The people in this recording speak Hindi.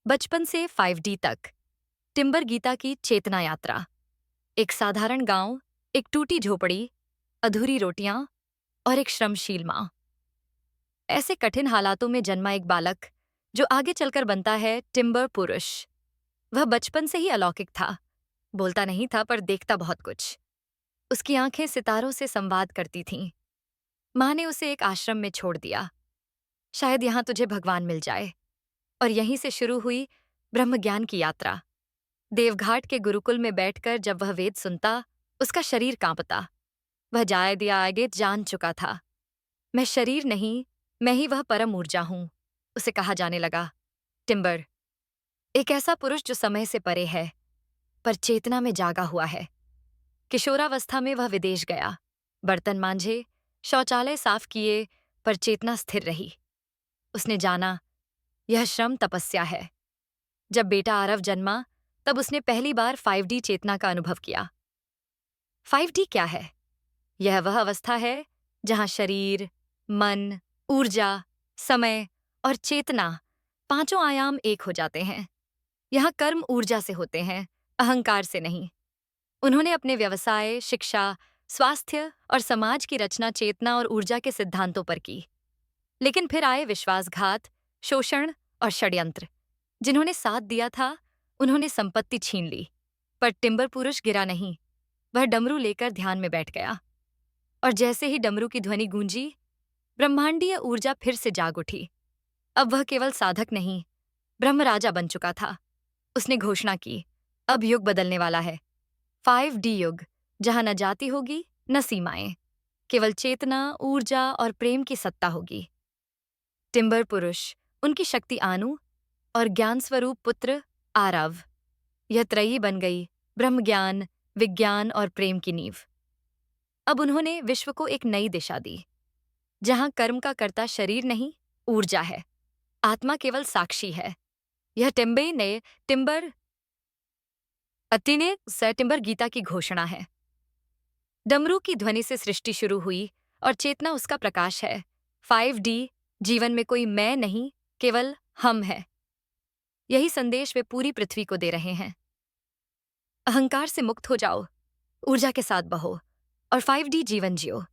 बचपन से 5D तक टिम्बर गीता की चेतना यात्रा। एक साधारण गांव, एक टूटी झोपड़ी, अधूरी रोटियां और एक श्रमशील मां। ऐसे कठिन हालातों में जन्मा एक बालक जो आगे चलकर बनता है टिम्बर पुरुष। वह बचपन से ही अलौकिक था। बोलता नहीं था पर देखता बहुत कुछ। उसकी आंखें सितारों से संवाद करती थीं। मां ने उसे एक आश्रम में छोड़ दिया। शायद यहां तुझे भगवान मिल जाए। और यहीं से शुरू हुई ब्रह्मज्ञान की यात्रा। देवघाट के गुरुकुल में बैठकर जब वह वेद सुनता, उसका शरीर कांपता। वह जाए दिया आगे जान चुका था। मैं शरीर नहीं, मैं ही वह परम ऊर्जा हूं। उसे कहा जाने लगा, टिम्बर, एक ऐसा पुरुष जो समय से परे है, पर चेतना में जागा हुआ है। किशोरावस्था में वह विदेश गया। बर्तन मांझे, शौचालय साफ किए, पर चेतना स्थिर रही। उसने जाना, यह श्रम तपस्या है। जब बेटा आरव जन्मा, तब उसने पहली बार 5D चेतना का अनुभव किया। 5D क्या है? यह वह अवस्था है जहां शरीर, मन, ऊर्जा, समय और चेतना पांचों आयाम एक हो जाते हैं। यहां कर्म ऊर्जा से होते हैं, अहंकार से नहीं। उन्होंने अपने व्यवसाय, शिक्षा, स्वास्थ्य और समाज की रचना चेतना और ऊर्जा के सिद्धांतों पर की। लेकिन फिर आए विश्वासघात, शोषण और षड्यंत्र। जिन्होंने साथ दिया था, उन्होंने संपत्ति छीन ली। पर टिम्बर पुरुष गिरा नहीं। वह डमरू लेकर ध्यान में बैठ गया। और जैसे ही डमरू की ध्वनि गूंजी, ब्रह्मांडीय ऊर्जा फिर से जाग उठी। अब वह केवल साधक नहीं, ब्रह्मराजा बन चुका था। उसने घोषणा की, अब युग बदलने वाला है। 5D युग, जहां न जाति होगी, न सीमाएं। केवल चेतना, ऊर्जा और प्रेम की सत्ता होगी। टिम्बर पुरुष, उनकी शक्ति आनु और ज्ञान स्वरूप पुत्र आरव। यह त्रयी बन गई, ब्रह्मज्ञान, विज्ञान और प्रेम की नींव। अब उन्होंने विश्व को एक नई दिशा दी, जहां कर्म का कर्ता शरीर नहीं, ऊर्जा है। आत्मा केवल साक्षी है। यह टिम्बर अति ने टिम्बर गीता की घोषणा है। डमरू की ध्वनि से सृष्टि शुरू हुई और चेतना उसका प्रकाश है। 5D जीवन में कोई मैं नहीं, केवल हम है। यही संदेश वे पूरी पृथ्वी को दे रहे हैं। अहंकार से मुक्त हो जाओ, ऊर्जा के साथ बहो और 5D जीवन जियो।